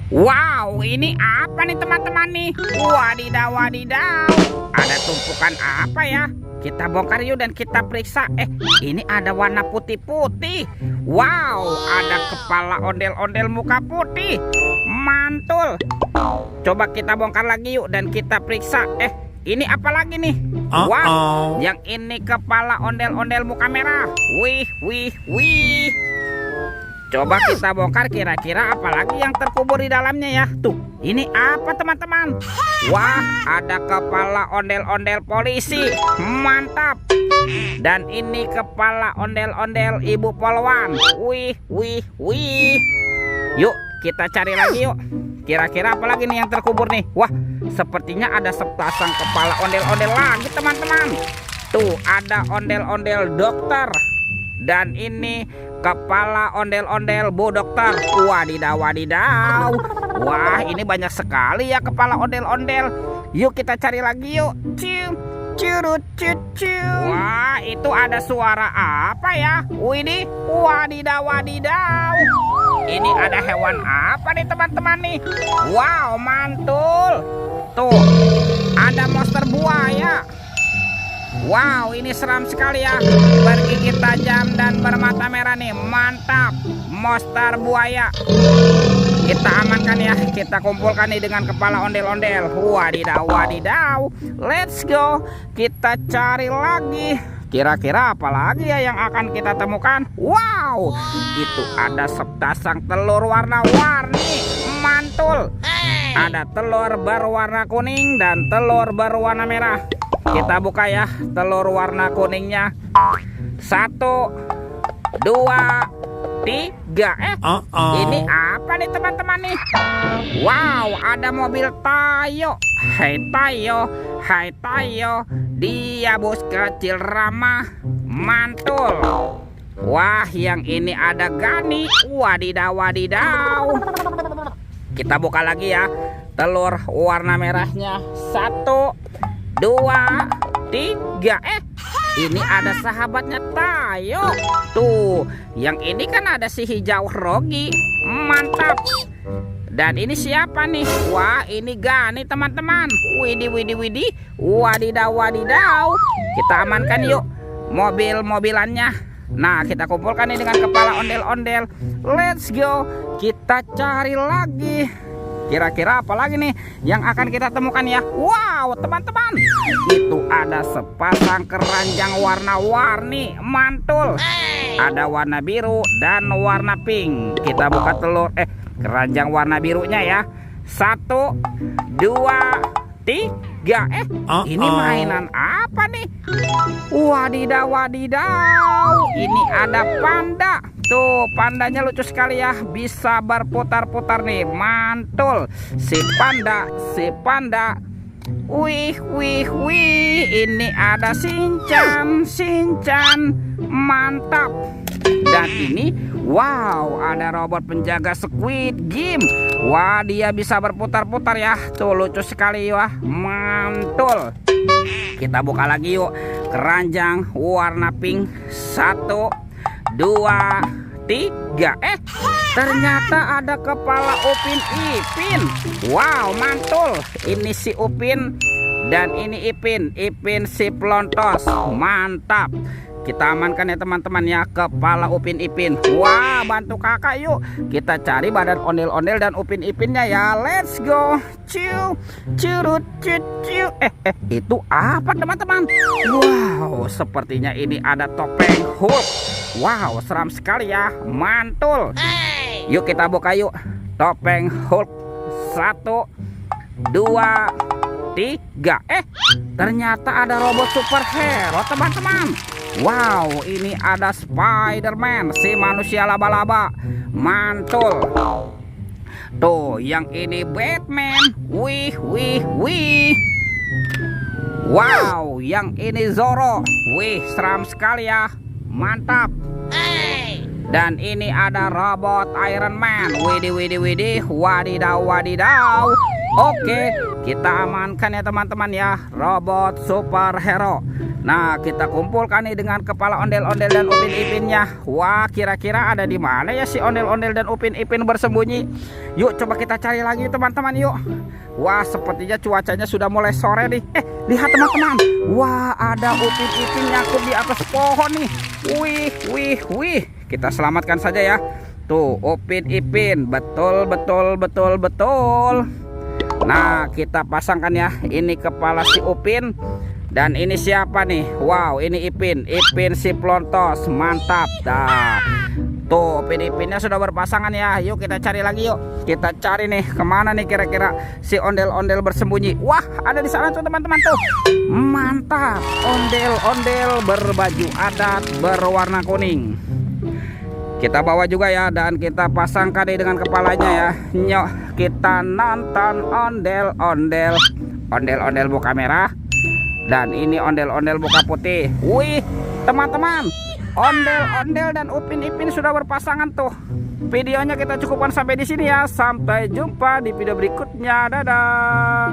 Wow, ini apa nih teman-teman nih? Wadidaw, wadidaw. Ada tumpukan apa ya? Kita bongkar yuk dan kita periksa. Ini ada warna putih-putih. Wow, ada kepala ondel-ondel muka putih. Mantul. Coba kita bongkar lagi yuk dan kita periksa. Ini apa lagi nih? Wow, yang ini kepala ondel-ondel muka merah. Wih, wih, wih. Coba kita bongkar, kira-kira apa lagi yang terkubur di dalamnya ya. Tuh, ini apa teman-teman? Wah, ada kepala ondel-ondel polisi. Mantap. Dan ini kepala ondel-ondel ibu polwan. Wih, wih, wih. Yuk, kita cari lagi yuk. Kira-kira apa lagi nih yang terkubur nih? Wah, sepertinya ada sepasang kepala ondel-ondel lagi teman-teman. Tuh, ada ondel-ondel dokter. Dan ini kepala ondel-ondel bu dokter. Wadidaw, wadidaw. Wah, ini banyak sekali ya kepala ondel-ondel. Yuk kita cari lagi yuk. Cium, curut, cucu. Wah, itu ada suara apa ya? Widih, wadidaw, wadidaw. Ini ada hewan apa nih teman-teman nih? Wow, mantul. Tuh, ada monster buaya. Wow, ini seram sekali ya. Bergigi tajam dan bermata merah nih. Mantap. Monster buaya. Kita amankan ya. Kita kumpulkan nih dengan kepala ondel-ondel. Wadidaw, wadidaw. Let's go. Kita cari lagi. Kira-kira apa lagi ya yang akan kita temukan? Wow, itu ada sepasang telur warna-warni. Mantul. Ada telur berwarna kuning dan telur berwarna merah. Kita buka ya telur warna kuningnya. 1, 2, 3. Ini apa nih teman-teman nih? Wow, ada mobil Tayo. Hai Tayo, hai Tayo. Dia bos kecil ramah. Mantul. Wah, yang ini ada Gani. Wadidaw, wadidaw. Kita buka lagi ya telur warna merahnya. 1, 2, 3. Ini ada sahabatnya Tayo. Tuh, yang ini kan ada si hijau Rogi. Mantap. Dan ini siapa nih? Wah, ini Gani teman-teman. Widih, widih, widih. Wadidaw, wadidaw. Kita amankan yuk mobil-mobilannya. Nah, kita kumpulkan ini dengan kepala ondel-ondel. Let's go. Kita cari lagi. Kira-kira apa lagi nih yang akan kita temukan ya? Wow, teman-teman. Itu ada sepasang keranjang warna-warni. Mantul. Ada warna biru dan warna pink. Kita buka telur keranjang warna birunya ya. 1, 2, 3. Ini mainan apa nih? Wadidaw, wadidaw. Ini ada panda. Tuh, pandanya lucu sekali ya. Bisa berputar-putar nih. Mantul. Si panda, si panda. Wih, wih, wih. Ini ada Shinchan, Shinchan. Mantap. Dan ini, wow, ada robot penjaga Squid Game. Wah, dia bisa berputar-putar ya. Tuh, lucu sekali wah. Mantul. Kita buka lagi yuk keranjang warna pink. 1, 2, 3. Ternyata ada kepala Upin Ipin. Wow, mantul. Ini si Upin dan ini Ipin. Ipin si pelontos. Mantap. Kita amankan ya teman-teman ya kepala Upin Ipin. Wah, bantu kakak yuk. Kita cari badan ondel-ondel dan Upin Ipinnya ya. Let's go. Ciu, curut, cucu. Itu apa teman-teman? Wow, sepertinya ini ada topeng Hulk. Wow, seram sekali ya. Mantul. Yuk kita buka yuk topeng Hulk. 1, 2, 3. Ternyata ada robot superhero teman-teman. Wow, ini ada Spider-Man, si manusia laba-laba. Mantul. Tuh, yang ini Batman. Wih, wih, wih. Wow, yang ini Zoro. Wih, seram sekali ya. Mantap. Dan ini ada robot Iron Man. Widih, widih, widih. Wadidaw, wadidaw. Oke, kita amankan ya teman-teman ya, robot superhero. Nah, kita kumpulkan nih dengan kepala ondel-ondel dan Upin Ipinnya. Wah, kira-kira ada di mana ya si ondel-ondel dan Upin Ipin bersembunyi? Yuk coba kita cari lagi teman-teman yuk. Wah, sepertinya cuacanya sudah mulai sore nih. Lihat teman-teman. Wah, ada Upin Ipin nyangkut di atas pohon nih. Wih, wih, wih. Kita selamatkan saja ya. Tuh, Upin Ipin. Betul, betul, betul, betul. Nah, kita pasangkan ya. Ini kepala si Upin. Dan ini siapa nih? Wow, ini Ipin. Ipin si Plontos. Mantap. Dah. Tuh, Upin Ipinnya sudah berpasangan ya. Yuk kita cari lagi yuk. Kita cari nih kemana nih kira-kira si ondel-ondel bersembunyi. Wah, ada di sana tuh teman-teman tuh. Mantap. Ondel-ondel berbaju adat berwarna kuning. Kita bawa juga ya, dan kita pasangkan nih dengan kepalanya ya. Nyok, kita nonton ondel-ondel. Ondel-ondel buka merah. Dan ini ondel-ondel buka putih. Wih, teman-teman. Ondel-ondel dan Upin Ipin sudah berpasangan tuh. Videonya kita cukupkan sampai di sini ya. Sampai jumpa di video berikutnya. Dadah.